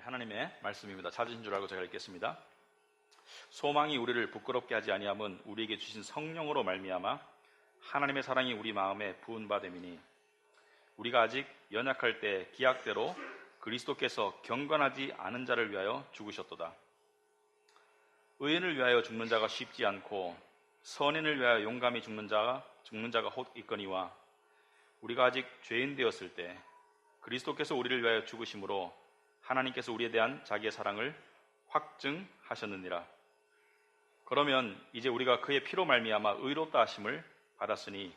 하나님의 말씀입니다. 찾으신 줄 알고 제가 읽겠습니다. 소망이 우리를 부끄럽게 하지 아니함은 우리에게 주신 성령으로 말미암아 하나님의 사랑이 우리 마음에 부은 바 됨이니 우리가 아직 연약할 때 기약대로 그리스도께서 경건하지 않은 자를 위하여 죽으셨도다. 의인을 위하여 죽는 자가 쉽지 않고 선인을 위하여 용감히 죽는 자가 혹 있거니와 우리가 아직 죄인 되었을 때 그리스도께서 우리를 위하여 죽으심으로 하나님께서 우리에 대한 자기의 사랑을 확증하셨느니라. 그러면 이제 우리가 그의 피로 말미암아 의롭다 하심을 받았으니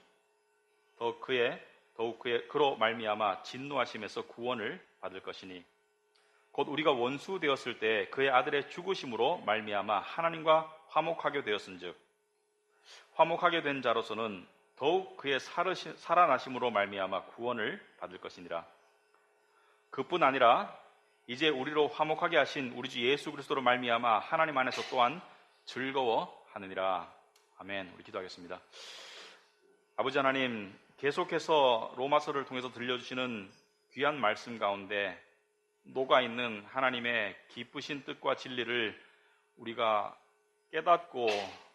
더욱 그로 말미암아 진노하심에서 구원을 받을 것이니 곧 우리가 원수 되었을 때 그의 아들의 죽으심으로 말미암아 하나님과 화목하게 되었은즉 화목하게 된 자로서는 더욱 그의 살아나심으로 말미암아 구원을 받을 것이니라. 그뿐 아니라 이제 우리로 화목하게 하신 우리 주 예수 그리스도로 말미암아 하나님 안에서 또한 즐거워하느니라. 아멘. 우리 기도하겠습니다. 아버지 하나님, 계속해서 로마서를 통해서 들려주시는 귀한 말씀 가운데 녹아있는 하나님의 기쁘신 뜻과 진리를 우리가 깨닫고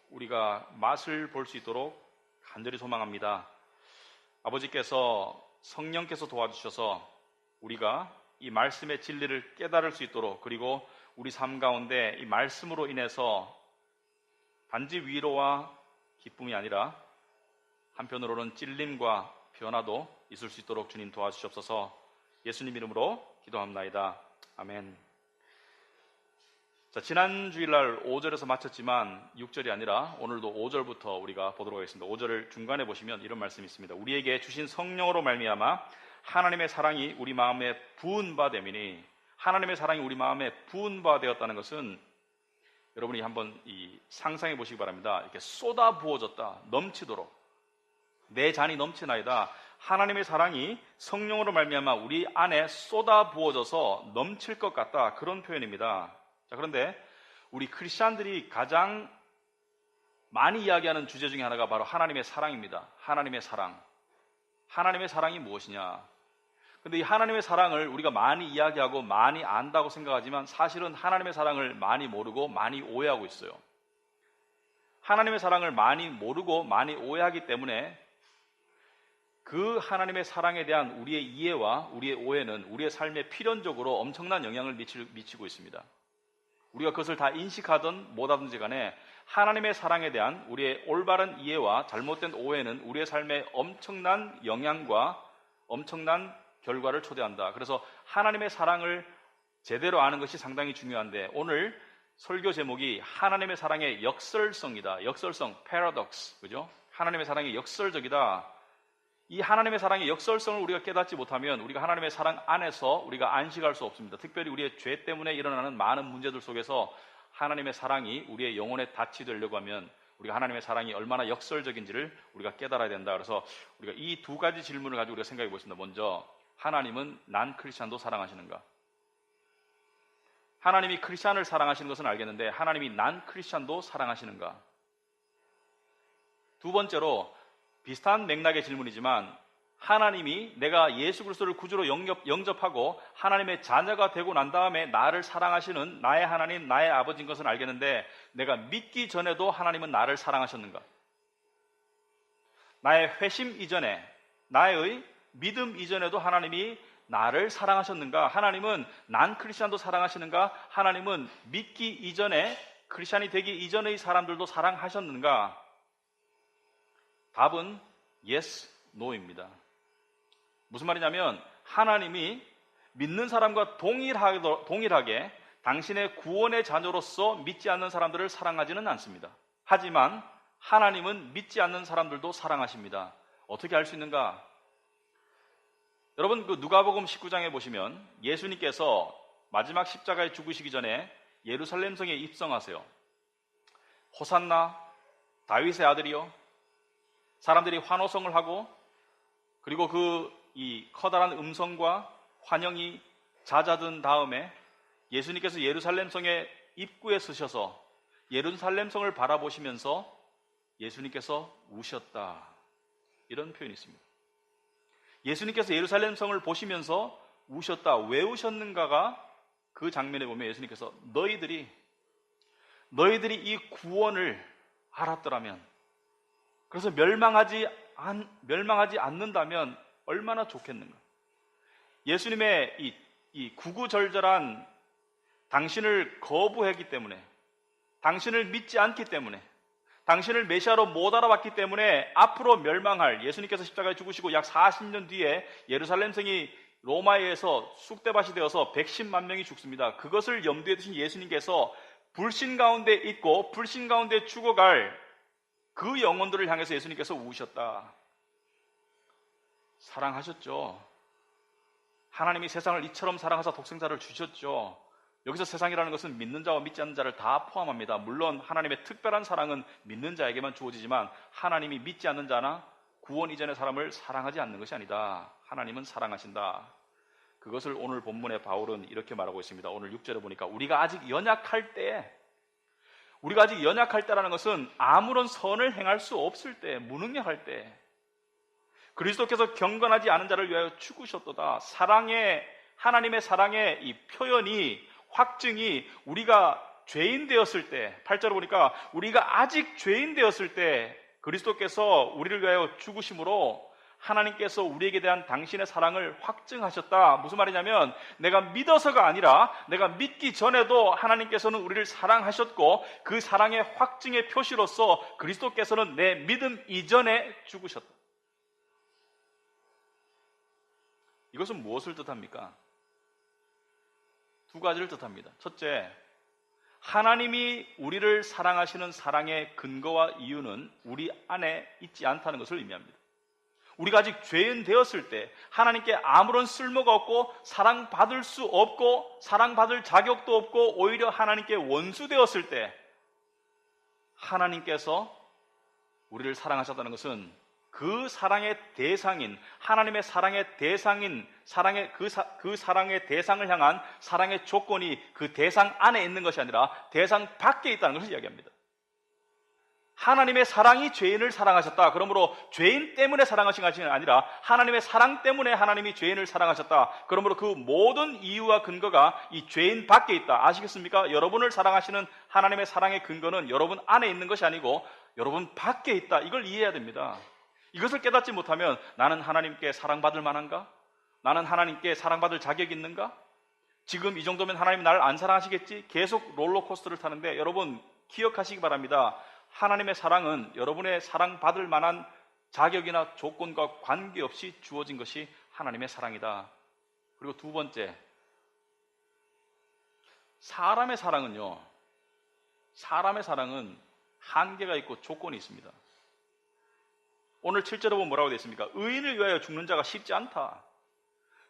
우리가 맛을 볼 수 있도록 간절히 소망합니다. 아버지께서 성령께서 도와주셔서 우리가 이 말씀의 진리를 깨달을 수 있도록, 그리고 우리 삶 가운데 이 말씀으로 인해서 단지 위로와 기쁨이 아니라 한편으로는 찔림과 변화도 있을 수 있도록 주님 도와주시옵소서. 예수님 이름으로 기도합나이다. 아멘. 자, 지난 주일날 5절에서 마쳤지만 6절이 아니라 오늘도 5절부터 우리가 보도록 하겠습니다. 5절을 중간에 보시면 이런 말씀이 있습니다. 우리에게 주신 성령으로 말미암아 하나님의 사랑이 우리 마음에 부은 바 됨이니, 하나님의 사랑이 우리 마음에 부은 바 되었다는 것은 여러분이 한번 상상해 보시기 바랍니다. 이렇게 쏟아 부어졌다, 넘치도록 내 잔이 넘치나이다. 하나님의 사랑이 성령으로 말미암아 우리 안에 쏟아 부어져서 넘칠 것 같다, 그런 표현입니다. 자, 그런데 우리 크리스찬들이 가장 많이 이야기하는 주제 중에 하나가 바로 하나님의 사랑입니다. 하나님의 사랑. 하나님의 사랑이 무엇이냐? 근데 이 하나님의 사랑을 우리가 많이 이야기하고 많이 안다고 생각하지만 사실은 하나님의 사랑을 많이 모르고 많이 오해하고 있어요. 하나님의 사랑을 많이 모르고 많이 오해하기 때문에 그 하나님의 사랑에 대한 우리의 이해와 우리의 오해는 우리의 삶에 필연적으로 엄청난 영향을 미치고 있습니다. 우리가 그것을 다 인식하든 못하든지 간에 하나님의 사랑에 대한 우리의 올바른 이해와 잘못된 오해는 우리의 삶에 엄청난 영향과 엄청난 결과를 초래한다. 그래서 하나님의 사랑을 제대로 아는 것이 상당히 중요한데, 오늘 설교 제목이 하나님의 사랑의 역설성이다. 역설성, paradox, 그죠? 하나님의 사랑이 역설적이다. 이 하나님의 사랑의 역설성을 우리가 깨닫지 못하면 우리가 하나님의 사랑 안에서 우리가 안식할 수 없습니다. 특별히 우리의 죄 때문에 일어나는 많은 문제들 속에서 하나님의 사랑이 우리의 영혼에 닻이 되려고 하면 우리가 하나님의 사랑이 얼마나 역설적인지를 우리가 깨달아야 된다. 그래서 우리가 이 두 가지 질문을 가지고 우리가 생각해 보겠습니다. 먼저, 하나님은 난 크리스찬도 사랑하시는가? 하나님이 크리스찬을 사랑하시는 것은 알겠는데 하나님이 난 크리스찬도 사랑하시는가? 두 번째로, 비슷한 맥락의 질문이지만 하나님이 내가 예수 그리스도를 구주로 영접하고 하나님의 자녀가 되고 난 다음에 나를 사랑하시는 나의 하나님, 나의 아버지인 것은 알겠는데 내가 믿기 전에도 하나님은 나를 사랑하셨는가? 나의 회심 이전에, 나의 믿음 이전에도 하나님이 나를 사랑하셨는가? 하나님은 난 크리스찬도 사랑하시는가? 하나님은 믿기 이전에, 크리스찬이 되기 이전의 사람들도 사랑하셨는가? 답은 yes, no입니다. 무슨 말이냐면 하나님이 믿는 사람과 동일하게 당신의 구원의 자녀로서 믿지 않는 사람들을 사랑하지는 않습니다. 하지만 하나님은 믿지 않는 사람들도 사랑하십니다. 어떻게 알 수 있는가? 여러분, 그 누가복음 19장에 보시면 예수님께서 마지막 십자가에 죽으시기 전에 예루살렘 성에 입성하세요. 호산나, 다윗의 아들이요. 사람들이 환호성을 하고, 그리고 이 커다란 음성과 환영이 잦아든 다음에 예수님께서 예루살렘 성의 입구에 서셔서 예루살렘 성을 바라보시면서 예수님께서 우셨다, 이런 표현이 있습니다. 예수님께서 예루살렘 성을 보시면서 우셨다. 왜 우셨는가가 그 장면에 보면 예수님께서 너희들이 이 구원을 알았더라면, 그래서 멸망하지 않는다면 얼마나 좋겠는가. 예수님의 이 구구절절한 당신을 거부했기 때문에, 당신을 믿지 않기 때문에, 당신을 메시아로 못 알아봤기 때문에 앞으로 멸망할, 예수님께서 십자가에 죽으시고 약 40년 뒤에 예루살렘성이 로마에 의해서 쑥대밭이 되어서 110만 명이 죽습니다. 그것을 염두에 두신 예수님께서 불신 가운데 있고 불신 가운데 죽어갈 그 영혼들을 향해서 예수님께서 우셨다. 사랑하셨죠. 하나님이 세상을 이처럼 사랑하사 독생자를 주셨죠. 여기서 세상이라는 것은 믿는 자와 믿지 않는 자를 다 포함합니다. 물론 하나님의 특별한 사랑은 믿는 자에게만 주어지지만 하나님이 믿지 않는 자나 구원 이전의 사람을 사랑하지 않는 것이 아니다. 하나님은 사랑하신다. 그것을 오늘 본문의 바울은 이렇게 말하고 있습니다. 오늘 6절에 보니까 우리가 아직 연약할 때라는 것은 아무런 선을 행할 수 없을 때, 무능력할 때, 그리스도께서 경건하지 않은 자를 위하여 죽으셨도다. 하나님의 사랑의 이 표현이, 확증이 우리가 죄인 되었을 때, 8절을 보니까 우리가 아직 죄인 되었을 때 그리스도께서 우리를 위하여 죽으심으로 하나님께서 우리에게 대한 당신의 사랑을 확증하셨다. 무슨 말이냐면 내가 믿어서가 아니라 내가 믿기 전에도 하나님께서는 우리를 사랑하셨고 그 사랑의 확증의 표시로서 그리스도께서는 내 믿음 이전에 죽으셨다. 이것은 무엇을 뜻합니까? 두 가지를 뜻합니다. 첫째, 하나님이 우리를 사랑하시는 사랑의 근거와 이유는 우리 안에 있지 않다는 것을 의미합니다. 우리가 아직 죄인 되었을 때, 하나님께 아무런 쓸모가 없고 사랑받을 수 없고 사랑받을 자격도 없고 오히려 하나님께 원수 되었을 때 하나님께서 우리를 사랑하셨다는 것은 그 사랑의 대상인, 하나님의 사랑의 대상인, 그 사랑의 대상을 향한 사랑의 조건이 그 대상 안에 있는 것이 아니라 대상 밖에 있다는 것을 이야기합니다. 하나님의 사랑이 죄인을 사랑하셨다. 그러므로 죄인 때문에 사랑하신 것이 아니라 하나님의 사랑 때문에 하나님이 죄인을 사랑하셨다. 그러므로 그 모든 이유와 근거가 이 죄인 밖에 있다. 아시겠습니까? 여러분을 사랑하시는 하나님의 사랑의 근거는 여러분 안에 있는 것이 아니고 여러분 밖에 있다. 이걸 이해해야 됩니다. 이것을 깨닫지 못하면 나는 하나님께 사랑받을 만한가? 나는 하나님께 사랑받을 자격이 있는가? 지금 이 정도면 하나님 나를 안 사랑하시겠지? 계속 롤러코스터를 타는데 여러분 기억하시기 바랍니다. 하나님의 사랑은 여러분의 사랑받을 만한 자격이나 조건과 관계없이 주어진 것이 하나님의 사랑이다. 그리고 두 번째, 사람의 사랑은 한계가 있고 조건이 있습니다. 오늘 7절에 보면 뭐라고 되어 있습니까? 의인을 위하여 죽는 자가 쉽지 않다.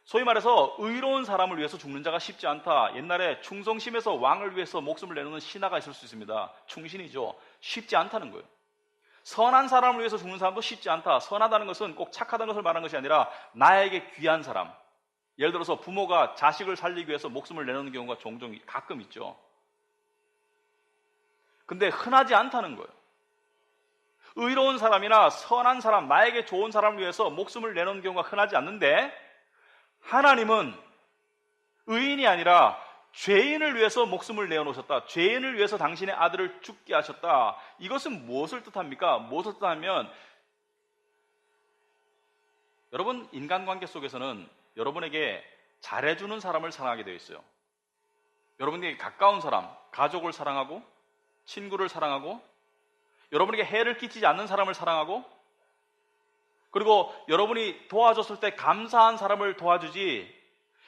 소위 말해서 의로운 사람을 위해서 죽는 자가 쉽지 않다. 옛날에 충성심에서 왕을 위해서 목숨을 내놓는 신하가 있을 수 있습니다. 충신이죠. 쉽지 않다는 거예요. 선한 사람을 위해서 죽는 사람도 쉽지 않다. 선하다는 것은 꼭 착하다는 것을 말하는 것이 아니라 나에게 귀한 사람. 예를 들어서 부모가 자식을 살리기 위해서 목숨을 내놓는 경우가 종종 가끔 있죠. 근데 흔하지 않다는 거예요. 의로운 사람이나 선한 사람, 나에게 좋은 사람을 위해서 목숨을 내놓는 경우가 흔하지 않는데 하나님은 의인이 아니라 죄인을 위해서 목숨을 내어놓으셨다. 죄인을 위해서 당신의 아들을 죽게 하셨다. 이것은 무엇을 뜻합니까? 무엇을 뜻하면 여러분 인간관계 속에서는 여러분에게 잘해주는 사람을 사랑하게 되어 있어요. 여러분에게 가까운 사람, 가족을 사랑하고 친구를 사랑하고 여러분에게 해를 끼치지 않는 사람을 사랑하고 그리고 여러분이 도와줬을 때 감사한 사람을 도와주지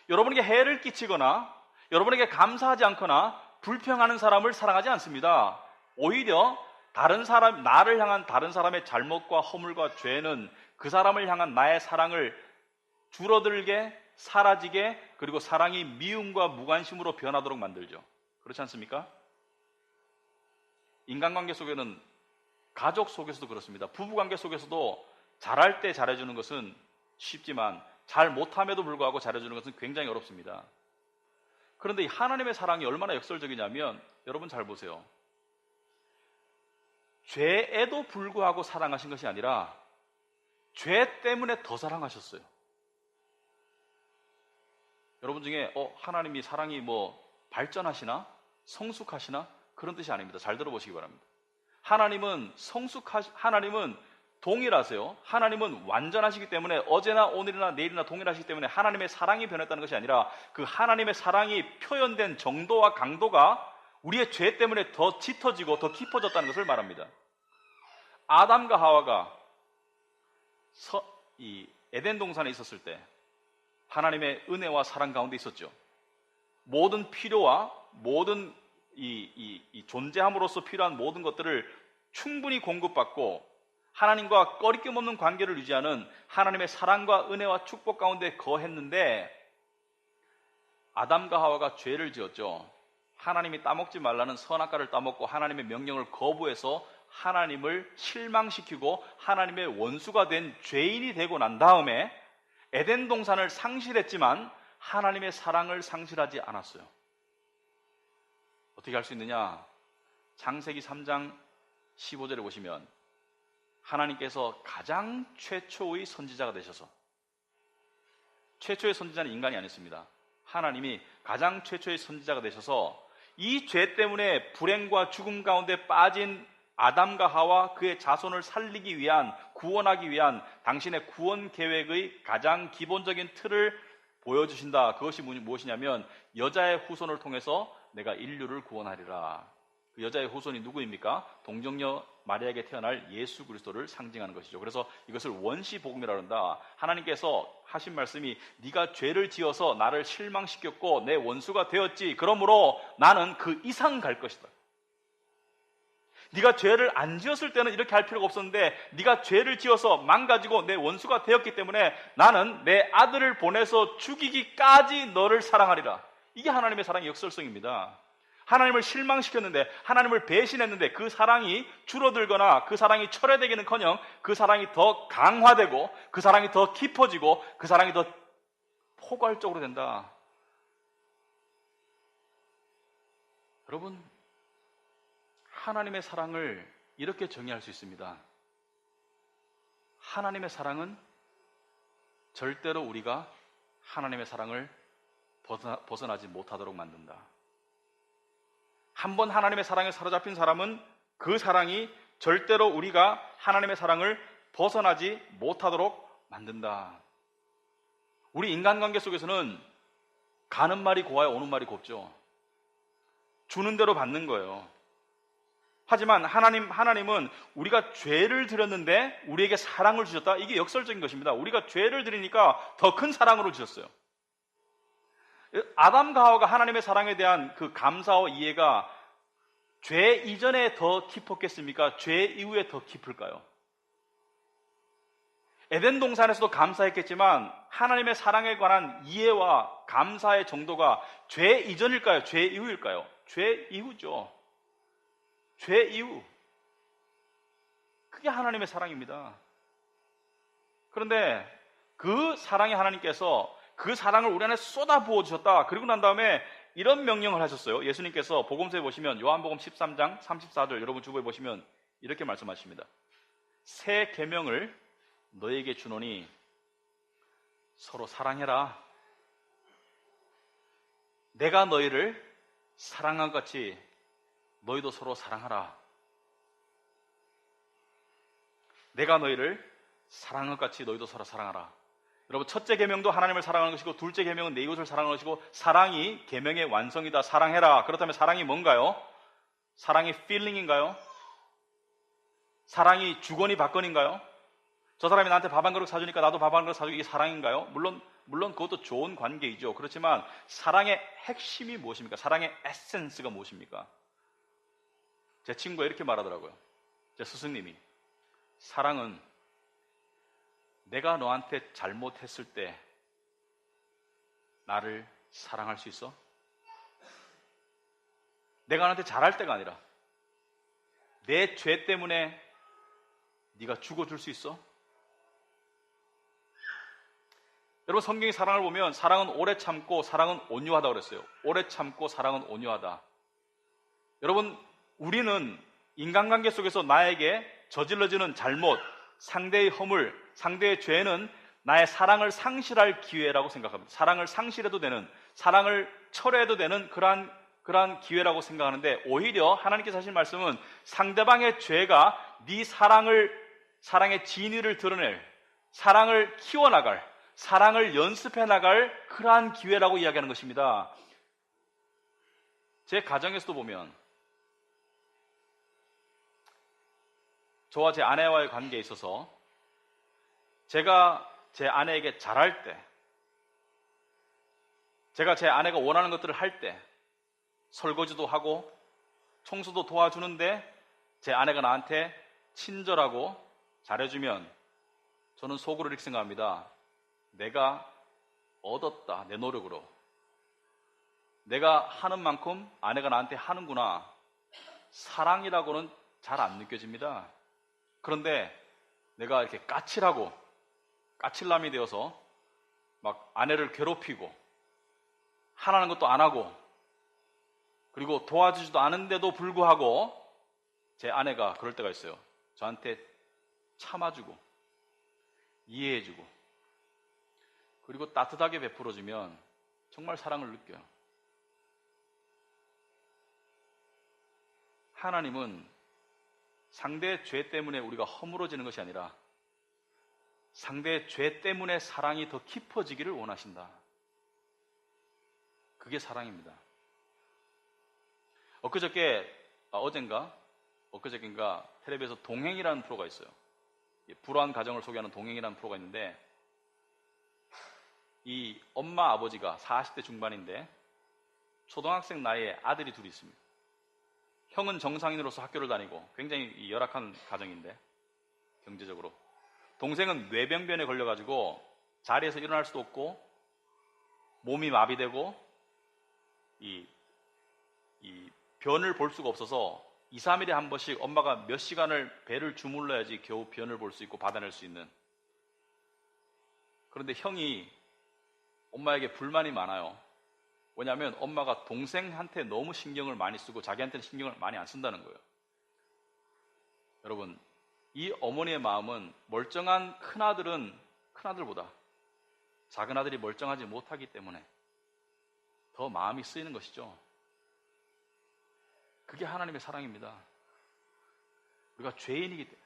여러분에게 해를 끼치거나 여러분에게 감사하지 않거나 불평하는 사람을 사랑하지 않습니다. 오히려 나를 향한 다른 사람의 잘못과 허물과 죄는 그 사람을 향한 나의 사랑을 줄어들게 사라지게 그리고 사랑이 미움과 무관심으로 변하도록 만들죠. 그렇지 않습니까? 인간관계 속에는 가족 속에서도 그렇습니다. 부부관계 속에서도 잘할 때 잘해주는 것은 쉽지만 잘 못함에도 불구하고 잘해주는 것은 굉장히 어렵습니다. 그런데 이 하나님의 사랑이 얼마나 역설적이냐면 여러분 잘 보세요. 죄에도 불구하고 사랑하신 것이 아니라 죄 때문에 더 사랑하셨어요. 여러분 중에 하나님이 사랑이 발전하시나? 성숙하시나? 그런 뜻이 아닙니다. 잘 들어보시기 바랍니다. 하나님은 동일하세요. 하나님은 완전하시기 때문에 어제나 오늘이나 내일이나 동일하시기 때문에 하나님의 사랑이 변했다는 것이 아니라 그 하나님의 사랑이 표현된 정도와 강도가 우리의 죄 때문에 더 짙어지고 더 깊어졌다는 것을 말합니다. 아담과 하와가 이 에덴 동산에 있었을 때 하나님의 은혜와 사랑 가운데 있었죠. 모든 필요와 모든 이 존재함으로써 필요한 모든 것들을 충분히 공급받고 하나님과 꺼리낌 없는 관계를 유지하는 하나님의 사랑과 은혜와 축복 가운데 거했는데 아담과 하와가 죄를 지었죠. 하나님이 따먹지 말라는 선악과를 따먹고 하나님의 명령을 거부해서 하나님을 실망시키고 하나님의 원수가 된 죄인이 되고 난 다음에 에덴 동산을 상실했지만 하나님의 사랑을 상실하지 않았어요. 어떻게 할 수 있느냐? 창세기 3장 15절에 보시면 하나님께서 가장 최초의 선지자가 되셔서, 최초의 선지자는 인간이 아니었습니다. 하나님이 가장 최초의 선지자가 되셔서 이 죄 때문에 불행과 죽음 가운데 빠진 아담과 하와 그의 자손을 살리기 위한, 구원하기 위한 당신의 구원 계획의 가장 기본적인 틀을 보여주신다. 그것이 무엇이냐면 여자의 후손을 통해서 내가 인류를 구원하리라. 그 여자의 후손이 누구입니까? 동정녀 마리아에게 태어날 예수 그리스도를 상징하는 것이죠. 그래서 이것을 원시복음이라고 한다. 하나님께서 하신 말씀이 네가 죄를 지어서 나를 실망시켰고 내 원수가 되었지. 그러므로 나는 그 이상 갈 것이다. 네가 죄를 안 지었을 때는 이렇게 할 필요가 없었는데 네가 죄를 지어서 망가지고 내 원수가 되었기 때문에 나는 내 아들을 보내서 죽이기까지 너를 사랑하리라. 이게 하나님의 사랑의 역설성입니다. 하나님을 실망시켰는데, 하나님을 배신했는데 그 사랑이 줄어들거나 그 사랑이 철회되기는커녕 그 사랑이 더 강화되고 그 사랑이 더 깊어지고 그 사랑이 더 포괄적으로 된다. 여러분, 하나님의 사랑을 이렇게 정의할 수 있습니다. 하나님의 사랑은 절대로 우리가 하나님의 사랑을 벗어나지 못하도록 만든다. 한번 하나님의 사랑에 사로잡힌 사람은 그 사랑이 절대로 우리가 하나님의 사랑을 벗어나지 못하도록 만든다. 우리 인간관계 속에서는 가는 말이 고와야 오는 말이 곱죠. 주는 대로 받는 거예요. 하지만 하나님은 우리가 죄를 드렸는데 우리에게 사랑을 주셨다. 이게 역설적인 것입니다. 우리가 죄를 드리니까 더 큰 사랑으로 주셨어요. 아담과 하와가 하나님의 사랑에 대한 그 감사와 이해가 죄 이전에 더 깊었겠습니까? 죄 이후에 더 깊을까요? 에덴 동산에서도 감사했겠지만 하나님의 사랑에 관한 이해와 감사의 정도가 죄 이전일까요? 죄 이후일까요? 죄 이후죠. 죄 이후. 그게 하나님의 사랑입니다. 그런데 그 사랑의 하나님께서 그 사랑을 우리 안에 쏟아부어 주셨다. 그리고 난 다음에 이런 명령을 하셨어요. 예수님께서 복음서에 보시면 요한복음 13장 34절 여러분 주보에 보시면 이렇게 말씀하십니다. 새 계명을 너에게 주노니 서로 사랑해라. 내가 너희를 사랑한 것 같이 너희도 서로 사랑하라. 내가 너희를 사랑한 것 같이 너희도 서로 사랑하라. 여러분, 첫째 계명도 하나님을 사랑하는 것이고 둘째 계명은 내 이웃을 사랑하는 것이고 사랑이 계명의 완성이다. 사랑해라. 그렇다면 사랑이 뭔가요? 사랑이 feeling인가요? 사랑이 주거니 받거니인가요? 저 사람이 나한테 밥 한 그릇 사주니까 나도 밥 한 그릇 사주기, 이게 사랑인가요? 물론 그것도 좋은 관계이죠. 그렇지만 사랑의 핵심이 무엇입니까? 사랑의 에센스가 무엇입니까? 제 친구가 이렇게 말하더라고요. 제 스승님이, 사랑은 내가 너한테 잘못했을 때 나를 사랑할 수 있어? 내가 너한테 잘할 때가 아니라 내 죄 때문에 네가 죽어줄 수 있어? 여러분, 성경의 사랑을 보면 사랑은 오래 참고 사랑은 온유하다고 그랬어요. 오래 참고 사랑은 온유하다. 여러분, 우리는 인간관계 속에서 나에게 저질러지는 잘못, 상대의 허물, 상대의 죄는 나의 사랑을 상실할 기회라고 생각합니다. 사랑을 상실해도 되는, 사랑을 철회해도 되는 그러한 그러한 기회라고 생각하는데, 오히려 하나님께서 하신 말씀은 상대방의 죄가 네 사랑의 진위를 드러낼, 사랑을 키워나갈, 사랑을 연습해 나갈 그러한 기회라고 이야기하는 것입니다. 제 가정에서도 보면 저와 제 아내와의 관계에 있어서 제가 제 아내에게 잘할 때, 제가 제 아내가 원하는 것들을 할 때, 설거지도 하고 청소도 도와주는데 제 아내가 나한테 친절하고 잘해주면 저는 속으로 이렇게 생각합니다. 내가 얻었다, 내 노력으로. 내가 하는 만큼 아내가 나한테 하는구나. 사랑이라고는 잘 안 느껴집니다. 그런데 내가 이렇게 까칠남이 되어서 막 아내를 괴롭히고 하라는 것도 안 하고 그리고 도와주지도 않은데도 불구하고 제 아내가 그럴 때가 있어요. 저한테 참아주고 이해해주고 그리고 따뜻하게 베풀어주면 정말 사랑을 느껴요. 하나님은 상대의 죄 때문에 우리가 허물어지는 것이 아니라 상대의 죄 때문에 사랑이 더 깊어지기를 원하신다. 그게 사랑입니다. 어젠가 텔레비에서 동행이라는 프로가 있어요. 불우한 가정을 소개하는 동행이라는 프로가 있는데, 이 엄마 아버지가 40대 중반인데 초등학생 나이에 아들이 둘이 있습니다. 형은 정상인으로서 학교를 다니고 굉장히 열악한 가정인데 경제적으로, 동생은 뇌병변에 걸려가지고 자리에서 일어날 수도 없고 몸이 마비되고 이 변을 볼 수가 없어서 2, 3일에 한 번씩 엄마가 몇 시간을 배를 주물러야지 겨우 변을 볼 수 있고 받아낼 수 있는. 그런데 형이 엄마에게 불만이 많아요. 왜냐하면 엄마가 동생한테 너무 신경을 많이 쓰고 자기한테는 신경을 많이 안 쓴다는 거예요. 여러분, 이 어머니의 마음은 멀쩡한 큰아들보다 작은 아들이 멀쩡하지 못하기 때문에 더 마음이 쓰이는 것이죠. 그게 하나님의 사랑입니다. 우리가 죄인이기 때문에,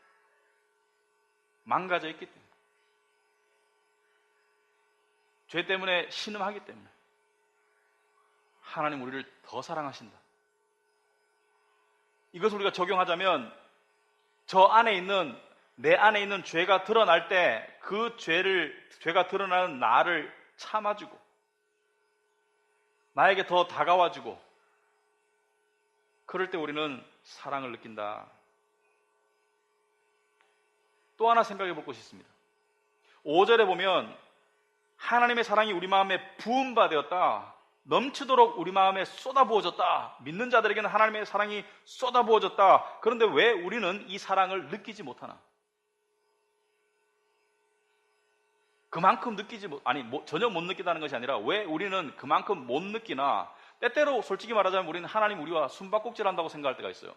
망가져 있기 때문에, 죄 때문에 신음하기 때문에 하나님 우리를 더 사랑하신다. 이것을 우리가 적용하자면 내 안에 있는 죄가 드러날 때 그 죄가 드러나는 나를 참아주고 나에게 더 다가와주고 그럴 때 우리는 사랑을 느낀다. 또 하나 생각해 볼 것이 있습니다. 5절에 보면 하나님의 사랑이 우리 마음에 부은 바 되었다. 넘치도록 우리 마음에 쏟아부어졌다. 믿는 자들에게는 하나님의 사랑이 쏟아부어졌다. 그런데 왜 우리는 이 사랑을 느끼지 못하나? 그만큼 전혀 못 느끼다는 것이 아니라 왜 우리는 그만큼 못 느끼나? 때때로 솔직히 말하자면 우리는 하나님 우리와 숨바꼭질 한다고 생각할 때가 있어요.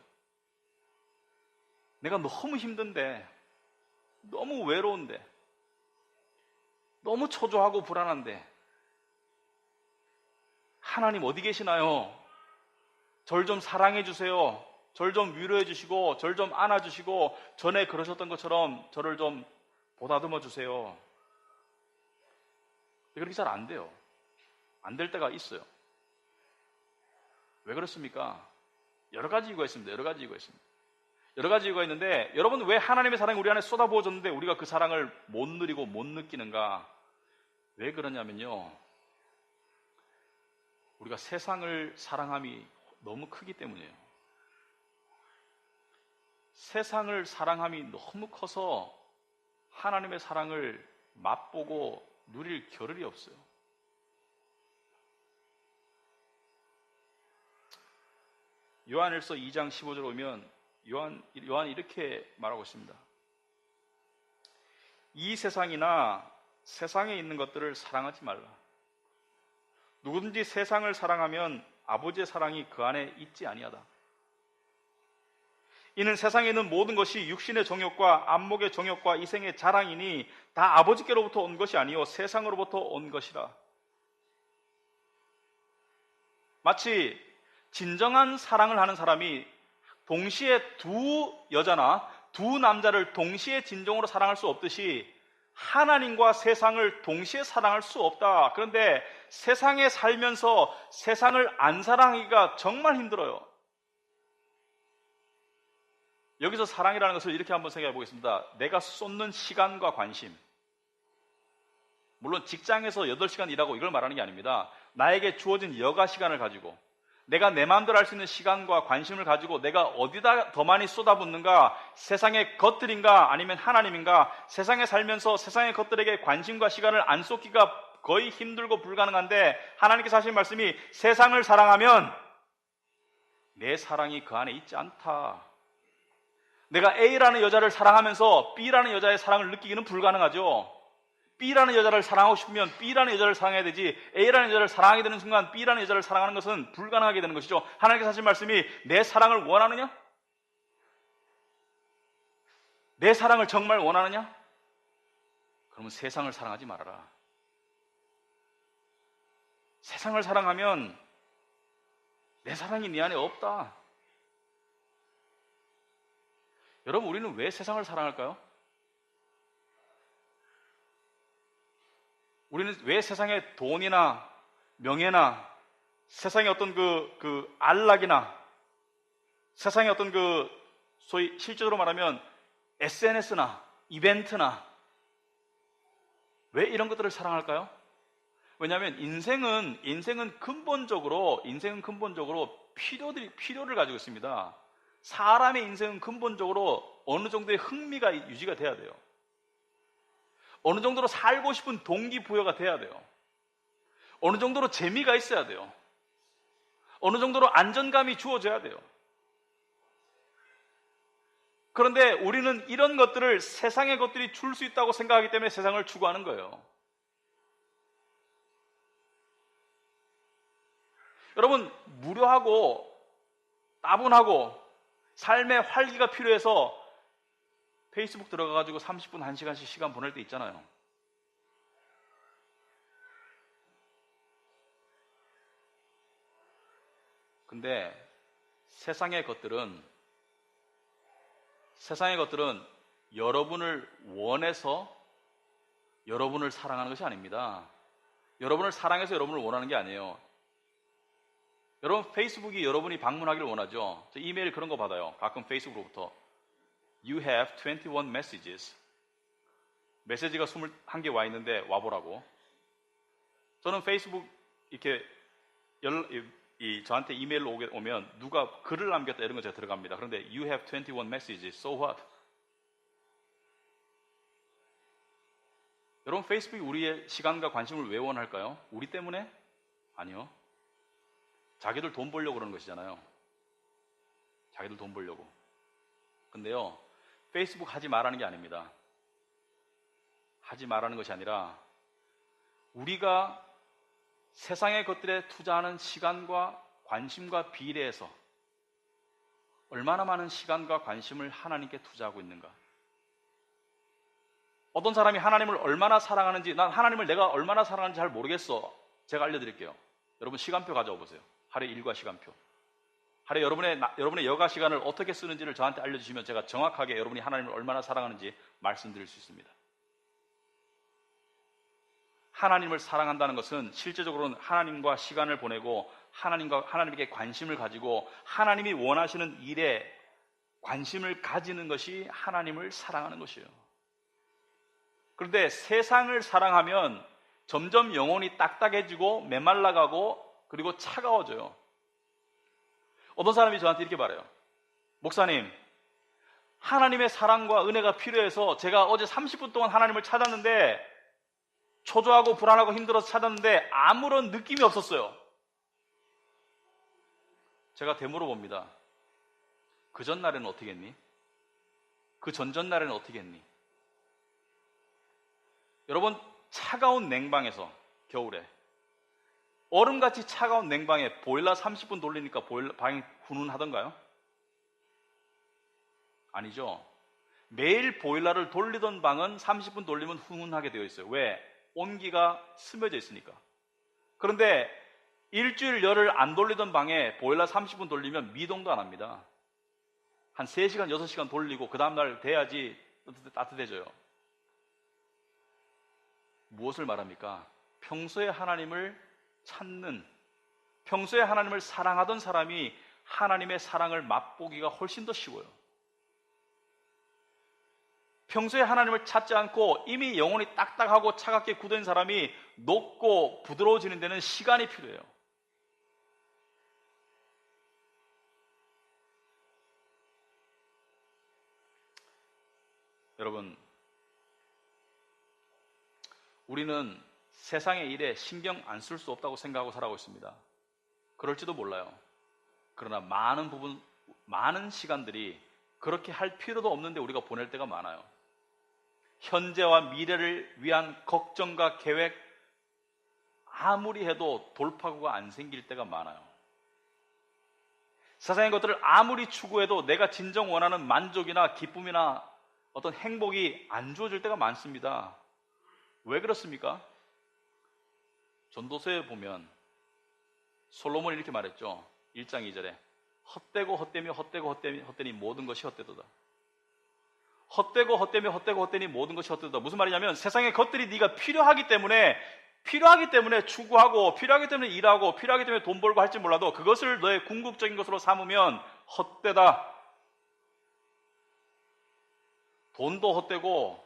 내가 너무 힘든데, 너무 외로운데, 너무 초조하고 불안한데 하나님 어디 계시나요? 절 좀 사랑해 주세요. 절 좀 위로해 주시고 절 좀 안아 주시고 전에 그러셨던 것처럼 저를 좀 보다듬어 주세요. 그렇게 잘 안 돼요. 안 될 때가 있어요. 왜 그렇습니까? 여러 가지 이유가 있습니다. 여러 가지 이유가 있는데 여러분, 왜 하나님의 사랑이 우리 안에 쏟아부어졌는데 우리가 그 사랑을 못 누리고 못 느끼는가? 왜 그러냐면요, 우리가 세상을 사랑함이 너무 크기 때문이에요. 세상을 사랑함이 너무 커서 하나님의 사랑을 맛보고 누릴 겨를이 없어요. 요한일서 2장 15절 오면 요한이 이렇게 말하고 있습니다. 이 세상이나 세상에 있는 것들을 사랑하지 말라. 누구든지 세상을 사랑하면 아버지의 사랑이 그 안에 있지 아니하다. 이는 세상에 있는 모든 것이 육신의 정욕과 안목의 정욕과 이생의 자랑이니 다 아버지께로부터 온 것이 아니요 세상으로부터 온 것이라. 마치 진정한 사랑을 하는 사람이 동시에 두 여자나 두 남자를 동시에 진정으로 사랑할 수 없듯이 하나님과 세상을 동시에 사랑할 수 없다. 그런데 세상에 살면서 세상을 안 사랑하기가 정말 힘들어요. 여기서 사랑이라는 것을 이렇게 한번 생각해 보겠습니다. 내가 쏟는 시간과 관심. 물론 직장에서 8시간 일하고 이걸 말하는 게 아닙니다. 나에게 주어진 여가 시간을 가지고 내가 내 마음대로 할 수 있는 시간과 관심을 가지고 내가 어디다 더 많이 쏟아붓는가, 세상의 것들인가 아니면 하나님인가, 세상에 살면서 세상의 것들에게 관심과 시간을 안 쏟기가 거의 힘들고 불가능한데 하나님께서 하신 말씀이 세상을 사랑하면 내 사랑이 그 안에 있지 않다. 내가 A라는 여자를 사랑하면서 B라는 여자의 사랑을 느끼기는 불가능하죠. B라는 여자를 사랑하고 싶으면 B라는 여자를 사랑해야 되지, A라는 여자를 사랑하게 되는 순간 B라는 여자를 사랑하는 것은 불가능하게 되는 것이죠. 하나님께서 하신 말씀이 내 사랑을 원하느냐? 내 사랑을 정말 원하느냐? 그러면 세상을 사랑하지 말아라. 세상을 사랑하면 내 사랑이 네 안에 없다. 여러분, 우리는 왜 세상을 사랑할까요? 우리는 왜 세상의 돈이나 명예나 세상의 어떤 안락이나 세상의 어떤 소위 실제로 말하면 SNS나 이벤트나 왜 이런 것들을 사랑할까요? 왜냐하면 인생은 근본적으로 필요를 가지고 있습니다. 사람의 인생은 근본적으로 어느 정도의 흥미가 유지가 돼야 돼요. 어느 정도로 살고 싶은 동기부여가 돼야 돼요. 어느 정도로 재미가 있어야 돼요. 어느 정도로 안정감이 주어져야 돼요. 그런데 우리는 이런 것들을 세상의 것들이 줄 수 있다고 생각하기 때문에 세상을 추구하는 거예요. 여러분, 무료하고 따분하고 삶의 활기가 필요해서 페이스북 들어가가지고 30분, 1시간씩 시간 보낼 때 있잖아요. 근데 세상의 것들은 여러분을 원해서 여러분을 사랑하는 것이 아닙니다. 여러분을 사랑해서 여러분을 원하는 게 아니에요. 여러분, 페이스북이 여러분이 방문하기를 원하죠. 저 이메일 그런 거 받아요. 가끔 페이스북으로부터. You have 21 messages. 메시지가 21개 와 있는데 와보라고. 저는 페이스북 이렇게 저한테 이메일로 오면 누가 글을 남겼다 이런 거 제가 들어갑니다. 그런데 You have 21 messages. So what? 여러분, 페이스북이 우리의 시간과 관심을 왜 원할까요? 우리 때문에? 아니요. 자기들 돈 벌려고 그러는 것이잖아요. 자기들 돈 벌려고. 근데요, 페이스북 하지 말라는 게 아닙니다. 하지 말라는 것이 아니라 우리가 세상의 것들에 투자하는 시간과 관심과 비례해서 얼마나 많은 시간과 관심을 하나님께 투자하고 있는가. 어떤 사람이 하나님을 얼마나 사랑하는지, 난 하나님을 내가 얼마나 사랑하는지 잘 모르겠어. 제가 알려드릴게요. 여러분, 시간표 가져와 보세요. 하루의 일과 시간표. 하루에 여러분의 여가 시간을 어떻게 쓰는지를 저한테 알려주시면 제가 정확하게 여러분이 하나님을 얼마나 사랑하는지 말씀드릴 수 있습니다. 하나님을 사랑한다는 것은 실제적으로는 하나님과 시간을 보내고 하나님에게 관심을 가지고 하나님이 원하시는 일에 관심을 가지는 것이 하나님을 사랑하는 것이에요. 그런데 세상을 사랑하면 점점 영혼이 딱딱해지고 메말라가고 그리고 차가워져요. 어떤 사람이 저한테 이렇게 말해요. 목사님, 하나님의 사랑과 은혜가 필요해서 제가 어제 30분 동안 하나님을 찾았는데 초조하고 불안하고 힘들어서 찾았는데 아무런 느낌이 없었어요. 제가 되물어봅니다. 그 전날에는 어떻게 했니? 그 전전날에는 어떻게 했니? 여러분, 차가운 냉방에서 겨울에 얼음같이 차가운 냉방에 보일러 30분 돌리니까 방이 훈훈하던가요? 아니죠. 매일 보일러를 돌리던 방은 30분 돌리면 훈훈하게 되어 있어요. 왜? 온기가 스며져 있으니까. 그런데 일주일 열을 안 돌리던 방에 보일러 30분 돌리면 미동도 안 합니다. 한 3시간, 6시간 돌리고 그 다음날 돼야지 따뜻해져요. 무엇을 말합니까? 평소에 하나님을 찾는, 평소에 하나님을 사랑하던 사람이 하나님의 사랑을 맛보기가 훨씬 더 쉬워요. 평소에 하나님을 찾지 않고 이미 영혼이 딱딱하고 차갑게 굳은 사람이 녹고 부드러워지는 데는 시간이 필요해요. 여러분, 우리는 세상의 일에 신경 안 쓸 수 없다고 생각하고 살아가고 있습니다. 그럴지도 몰라요. 그러나 많은 시간들이 그렇게 할 필요도 없는데 우리가 보낼 때가 많아요. 현재와 미래를 위한 걱정과 계획, 아무리 해도 돌파구가 안 생길 때가 많아요. 세상의 것들을 아무리 추구해도 내가 진정 원하는 만족이나 기쁨이나 어떤 행복이 안 주어질 때가 많습니다. 왜 그렇습니까? 전도서에 보면 솔로몬이 이렇게 말했죠. 1장 2절에 헛되고 헛되며 헛되고 헛되니 모든 것이 헛되도다. 헛되고 헛되며 헛되고 헛되니 모든 것이 헛되도다. 무슨 말이냐면 세상의 것들이 네가 필요하기 때문에 추구하고 필요하기 때문에 일하고 필요하기 때문에 돈 벌고 할지 몰라도 그것을 너의 궁극적인 것으로 삼으면 헛되다. 돈도 헛되고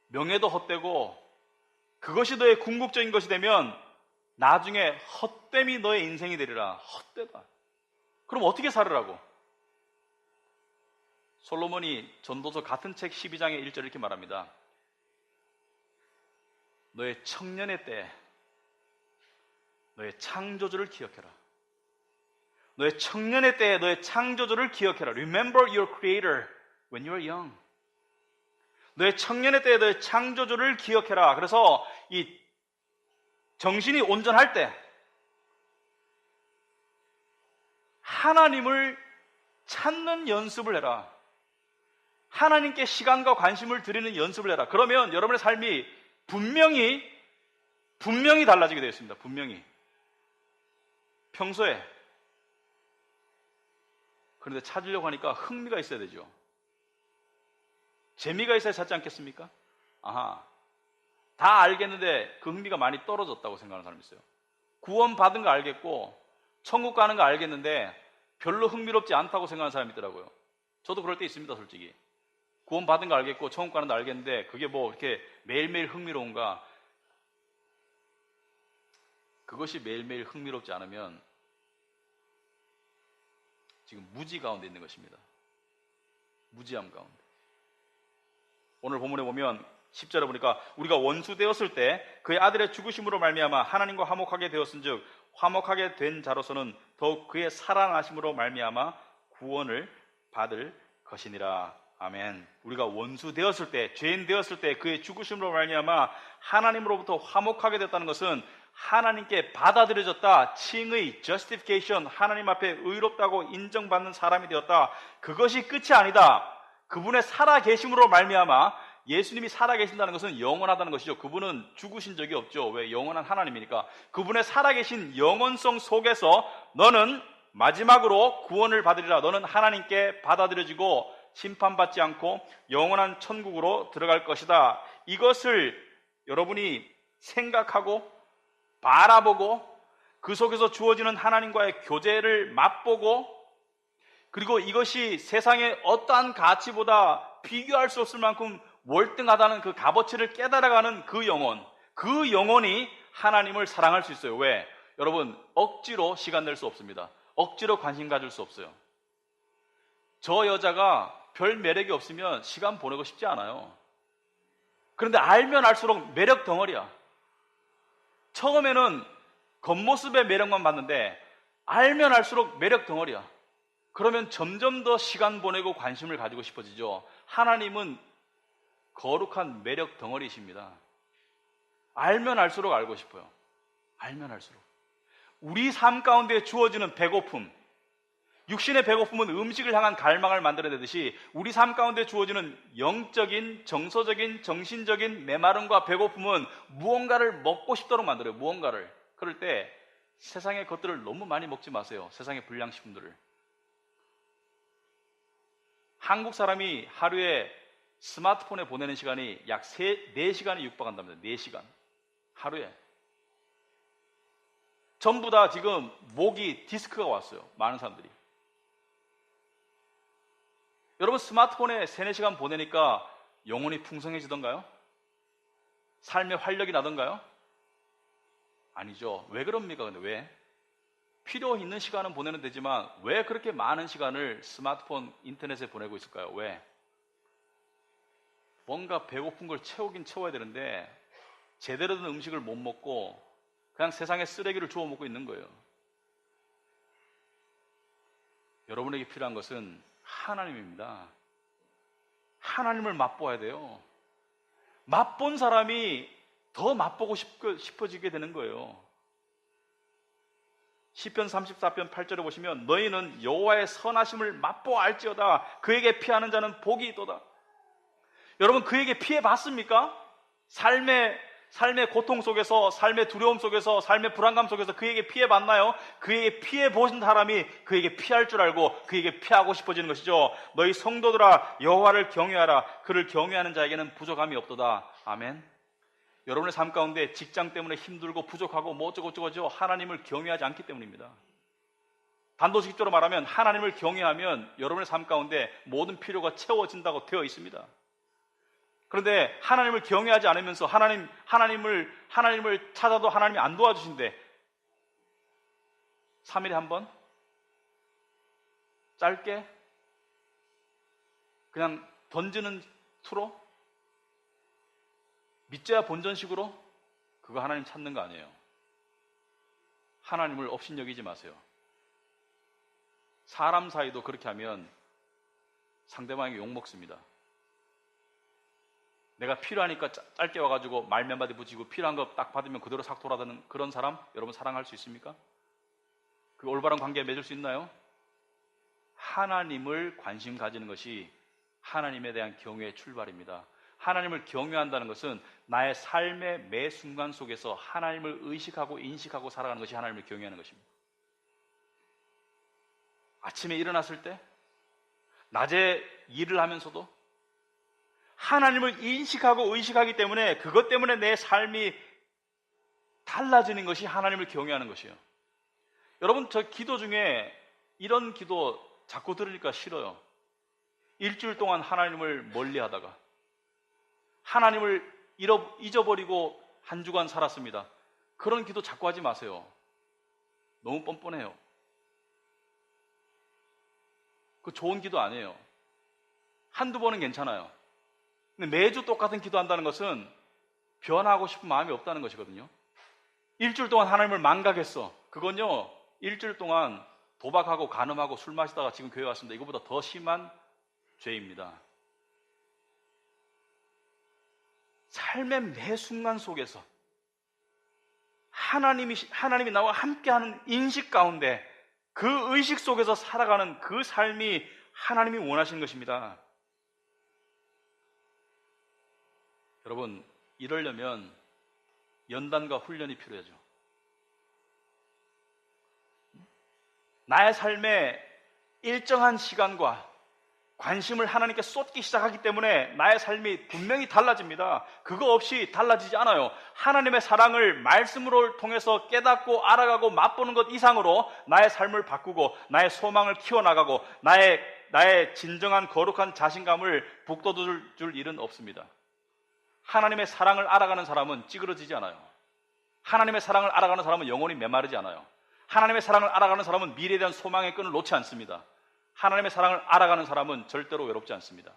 명예도 헛되고 그것이 너의 궁극적인 것이 되면 나중에 헛됨이 너의 인생이 되리라. 헛되다. 그럼 어떻게 살으라고? 솔로몬이 전도서 같은 책 12장의 1절 이렇게 말합니다. 너의 청년의 때에 너의 창조주를 기억해라. 너의 청년의 때에 너의 창조주를 기억해라. Remember your creator when you are young. 너의 청년의 때에 너의 창조주를 기억해라. 그래서 이 정신이 온전할 때 하나님을 찾는 연습을 해라. 하나님께 시간과 관심을 드리는 연습을 해라. 그러면 여러분의 삶이 분명히 달라지게 되어 있습니다. 분명히. 평소에. 그런데 찾으려고 하니까 흥미가 있어야 되죠. 재미가 있어야 찾지 않겠습니까? 아하. 다 알겠는데 그 흥미가 많이 떨어졌다고 생각하는 사람이 있어요. 구원 받은 거 알겠고 천국 가는 거 알겠는데 별로 흥미롭지 않다고 생각하는 사람이 있더라고요. 저도 그럴 때 있습니다, 솔직히. 구원 받은 거 알겠고 천국 가는 거 알겠는데 그게 뭐 이렇게 매일매일 흥미로운가? 그것이 매일매일 흥미롭지 않으면 지금 무지 가운데 있는 것입니다. 무지함 가운데. 오늘 본문에 보면 10절에 보니까 우리가 원수 되었을 때 그의 아들의 죽으심으로 말미암아 하나님과 화목하게 되었은즉 화목하게 된 자로서는 더욱 그의 살아나심으로 말미암아 구원을 받을 것이니라. 아멘. 우리가 원수 되었을 때, 죄인 되었을 때 그의 죽으심으로 말미암아 하나님으로부터 화목하게 됐다는 것은 하나님께 받아들여졌다. 칭의, justification, 하나님 앞에 의롭다고 인정받는 사람이 되었다. 그것이 끝이 아니다. 그분의 살아계심으로 말미암아 예수님이 살아계신다는 것은 영원하다는 것이죠. 그분은 죽으신 적이 없죠. 왜? 영원한 하나님이니까. 그분의 살아계신 영원성 속에서 너는 마지막으로 구원을 받으리라. 너는 하나님께 받아들여지고 심판받지 않고 영원한 천국으로 들어갈 것이다. 이것을 여러분이 생각하고 바라보고 그 속에서 주어지는 하나님과의 교제를 맛보고 그리고 이것이 세상의 어떠한 가치보다 비교할 수 없을 만큼 월등하다는 그 값어치를 깨달아가는 그 영혼이 하나님을 사랑할 수 있어요. 왜? 여러분, 억지로 시간 낼 수 없습니다. 억지로 관심 가질 수 없어요. 저 여자가 별 매력이 없으면 시간 보내고 싶지 않아요. 그런데 알면 알수록 매력 덩어리야. 처음에는 겉모습의 매력만 봤는데 알면 알수록 매력 덩어리야. 그러면 점점 더 시간 보내고 관심을 가지고 싶어지죠. 하나님은 거룩한 매력 덩어리이십니다. 알면 알수록 알고 싶어요. 알면 알수록. 우리 삶 가운데 주어지는 배고픔, 육신의 배고픔은 음식을 향한 갈망을 만들어내듯이 우리 삶 가운데 주어지는 영적인, 정서적인, 정신적인 메마름과 배고픔은 무언가를 먹고 싶도록 만들어요. 무언가를. 그럴 때 세상의 것들을 너무 많이 먹지 마세요. 세상의 불량식품들을. 한국 사람이 하루에 스마트폰에 보내는 시간이 약 4시간이 육박한답니다. 4시간. 하루에. 전부 다 지금 목이 디스크가 왔어요. 많은 사람들이. 여러분 스마트폰에 3-4시간 보내니까 영혼이 풍성해지던가요? 삶의 활력이 나던가요? 아니죠. 왜 그럽니까? 근데 왜? 필요 있는 시간은 보내면 되지만 왜 그렇게 많은 시간을 스마트폰, 인터넷에 보내고 있을까요? 왜? 뭔가 배고픈 걸 채우긴 채워야 되는데 제대로 된 음식을 못 먹고 그냥 세상에 쓰레기를 주워 먹고 있는 거예요. 여러분에게 필요한 것은 하나님입니다. 하나님을 맛보아야 돼요. 맛본 사람이 더 맛보고 싶어지게 되는 거예요. 시편 34편 8절에 보시면 너희는 여호와의 선하심을 맛보아 알지어다. 그에게 피하는 자는 복이 있도다. 여러분 그에게 피해 봤습니까? 삶의 고통 속에서, 삶의 두려움 속에서, 삶의 불안감 속에서 그에게 피해 봤나요? 그에게 피해 보신 사람이 그에게 피할 줄 알고 그에게 피하고 싶어지는 것이죠. 너희 성도들아 여호와를 경외하라. 그를 경외하는 자에게는 부족함이 없도다. 아멘. 여러분의 삶 가운데 직장 때문에 힘들고 부족하고 뭐 어쩌고저쩌고죠. 하나님을 경외하지 않기 때문입니다. 단도직입적으로 말하면 하나님을 경외하면 여러분의 삶 가운데 모든 필요가 채워진다고 되어 있습니다. 그런데 하나님을 경외하지 않으면서 하나님을 찾아도 하나님이 안 도와주신대. 3일에 한 번? 짧게? 그냥 던지는 투로? 믿져야 본전식으로? 그거 하나님 찾는 거 아니에요. 하나님을 업신여기지 마세요. 사람 사이도 그렇게 하면 상대방에게 욕먹습니다. 내가 필요하니까 짧게 와가지고 말 몇 마디 붙이고 필요한 거 딱 받으면 그대로 싹 돌아다니는 그런 사람 여러분 사랑할 수 있습니까? 그 올바른 관계 맺을 수 있나요? 하나님을 관심 가지는 것이 하나님에 대한 경외의 출발입니다. 하나님을 경외한다는 것은 나의 삶의 매 순간 속에서 하나님을 의식하고 인식하고 살아가는 것이 하나님을 경외하는 것입니다. 아침에 일어났을 때, 낮에 일을 하면서도 하나님을 인식하고 의식하기 때문에 그것 때문에 내 삶이 달라지는 것이 하나님을 경외하는 것이에요. 여러분 저 기도 중에 이런 기도 자꾸 들으니까 싫어요. 일주일 동안 하나님을 멀리하다가 하나님을 잊어버리고 한 주간 살았습니다. 그런 기도 자꾸 하지 마세요. 너무 뻔뻔해요. 그 좋은 기도 아니에요. 한두 번은 괜찮아요. 근데 매주 똑같은 기도한다는 것은 변화하고 싶은 마음이 없다는 것이거든요. 일주일 동안 하나님을 망각했어. 그건요, 일주일 동안 도박하고 간음하고 술 마시다가 지금 교회 왔습니다. 이거보다 더 심한 죄입니다. 삶의 매 순간 속에서 하나님이 나와 함께하는 인식 가운데 그 의식 속에서 살아가는 그 삶이 하나님이 원하시는 것입니다. 여러분, 이러려면 연단과 훈련이 필요하죠. 나의 삶에 일정한 시간과 관심을 하나님께 쏟기 시작하기 때문에 나의 삶이 분명히 달라집니다. 그거 없이 달라지지 않아요. 하나님의 사랑을 말씀으로 통해서 깨닫고 알아가고 맛보는 것 이상으로 나의 삶을 바꾸고 나의 소망을 키워나가고 나의 진정한 거룩한 자신감을 북돋을 일은 없습니다. 하나님의 사랑을 알아가는 사람은 찌그러지지 않아요. 하나님의 사랑을 알아가는 사람은 영혼이 메마르지 않아요. 하나님의 사랑을 알아가는 사람은 미래에 대한 소망의 끈을 놓지 않습니다. 하나님의 사랑을 알아가는 사람은 절대로 외롭지 않습니다.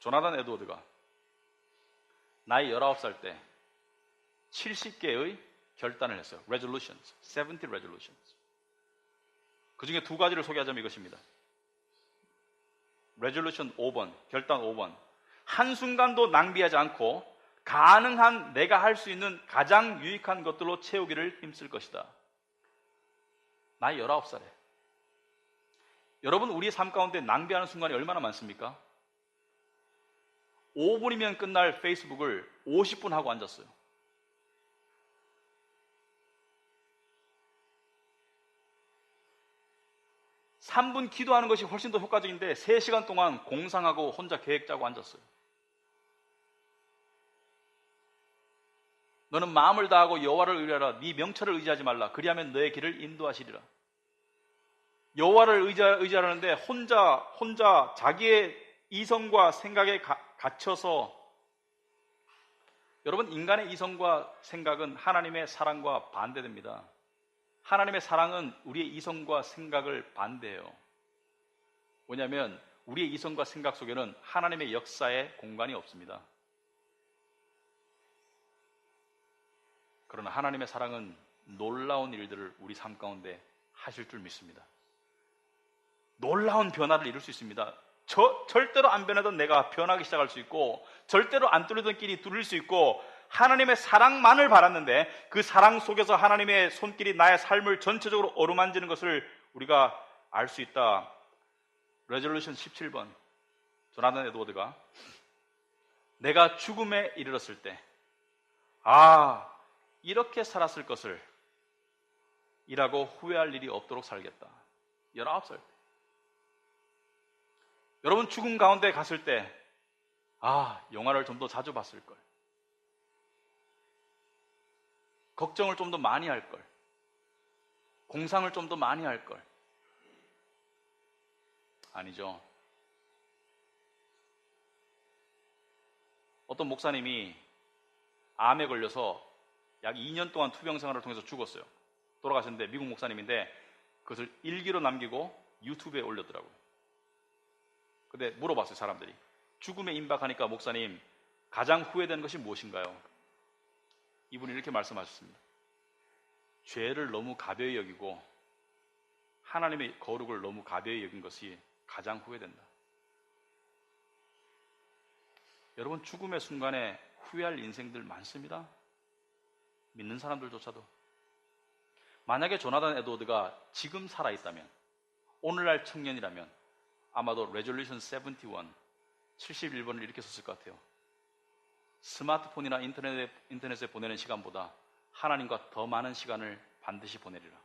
조나단 에드워드가 나이 19살 때 70개의 결단을 했어요. resolutions, 70 resolutions. 그 중에 두 가지를 소개하자면 이것입니다. resolution 5번, 결단 5번. 한순간도 낭비하지 않고 가능한 내가 할 수 있는 가장 유익한 것들로 채우기를 힘쓸 것이다. 나이 19살에. 여러분, 우리의 삶 가운데 낭비하는 순간이 얼마나 많습니까? 5분이면 끝날 페이스북을 50분 하고 앉았어요. 3분 기도하는 것이 훨씬 더 효과적인데 3시간 동안 공상하고 혼자 계획 짜고 앉았어요. 너는 마음을 다하고 여호와를 의뢰하라. 네 명철을 의지하지 말라. 그리하면 너의 길을 인도하시리라. 여호와를 의지하라는데 혼자 자기의 이성과 생각에 갇혀서, 여러분, 인간의 이성과 생각은 하나님의 사랑과 반대됩니다. 하나님의 사랑은 우리의 이성과 생각을 반대해요. 뭐냐면 우리의 이성과 생각 속에는 하나님의 역사의 공간이 없습니다. 그러나 하나님의 사랑은 놀라운 일들을 우리 삶 가운데 하실 줄 믿습니다. 놀라운 변화를 이룰 수 있습니다. 절대로 안 변하던 내가 변하기 시작할 수 있고, 절대로 안 뚫리던 길이 뚫릴 수 있고, 하나님의 사랑만을 바랐는데 그 사랑 속에서 하나님의 손길이 나의 삶을 전체적으로 어루만지는 것을 우리가 알 수 있다. 레졸루션 17번 조나단 에드워드가, 내가 죽음에 이르렀을 때 이렇게 살았을 것을 이라고 후회할 일이 없도록 살겠다. 19살 때. 여러분, 죽음 가운데 갔을 때 영화를 좀 더 자주 봤을 걸, 걱정을 좀 더 많이 할 걸, 공상을 좀 더 많이 할 걸. 아니죠. 어떤 목사님이 암에 걸려서 약 2년 동안 투병 생활을 통해서 죽었어요. 돌아가셨는데, 미국 목사님인데 그것을 일기로 남기고 유튜브에 올렸더라고요. 근데 물어봤어요, 사람들이. 죽음에 임박하니까 목사님, 가장 후회되는 것이 무엇인가요? 이분이 이렇게 말씀하셨습니다. 죄를 너무 가벼이 여기고 하나님의 거룩을 너무 가벼이 여긴 것이 가장 후회된다. 여러분, 죽음의 순간에 후회할 인생들 많습니다. 믿는 사람들조차도. 만약에 조나단 에드워드가 지금 살아있다면, 오늘날 청년이라면 아마도 레졸루션 71, 71번을 이렇게 썼을 것 같아요. 스마트폰이나 인터넷에 보내는 시간보다 하나님과 더 많은 시간을 반드시 보내리라.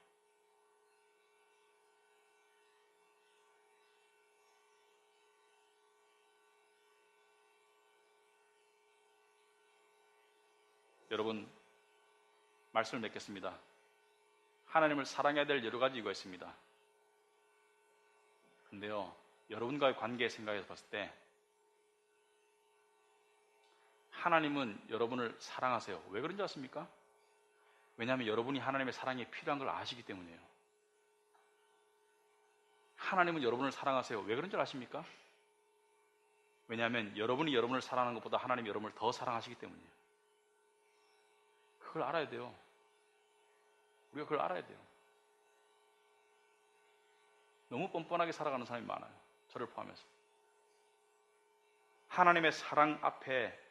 여러분, 말씀을 맺겠습니다. 하나님을 사랑해야 될 여러 가지 이유가 있습니다. 근데요, 여러분과의 관계 생각해서 봤을 때 하나님은 여러분을 사랑하세요. 왜 그런지 아십니까? 왜냐하면 여러분이 하나님의 사랑이 필요한 걸 아시기 때문이에요. 하나님은 여러분을 사랑하세요. 왜 그런지 아십니까? 왜냐하면 여러분이 여러분을 사랑하는 것보다 하나님이 여러분을 더 사랑하시기 때문이에요. 그걸 알아야 돼요. 우리가 그걸 알아야 돼요. 너무 뻔뻔하게 살아가는 사람이 많아요. 저를 포함해서. 하나님의 사랑 앞에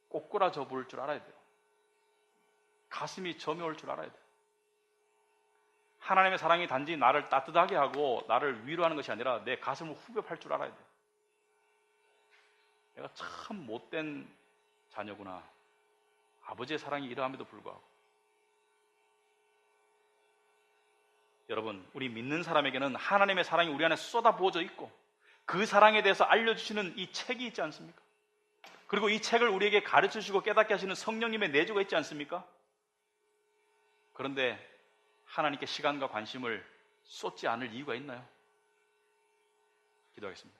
꼬꾸라져 볼 줄 알아야 돼요. 가슴이 저며올 줄 알아야 돼요. 하나님의 사랑이 단지 나를 따뜻하게 하고 나를 위로하는 것이 아니라 내 가슴을 후벼 팔 줄 알아야 돼요. 내가 참 못된 자녀구나. 아버지의 사랑이 이러함에도 불구하고. 여러분, 우리 믿는 사람에게는 하나님의 사랑이 우리 안에 쏟아부어져 있고 그 사랑에 대해서 알려주시는 이 책이 있지 않습니까? 그리고 이 책을 우리에게 가르쳐주시고 깨닫게 하시는 성령님의 내조가 있지 않습니까? 그런데 하나님께 시간과 관심을 쏟지 않을 이유가 있나요? 기도하겠습니다.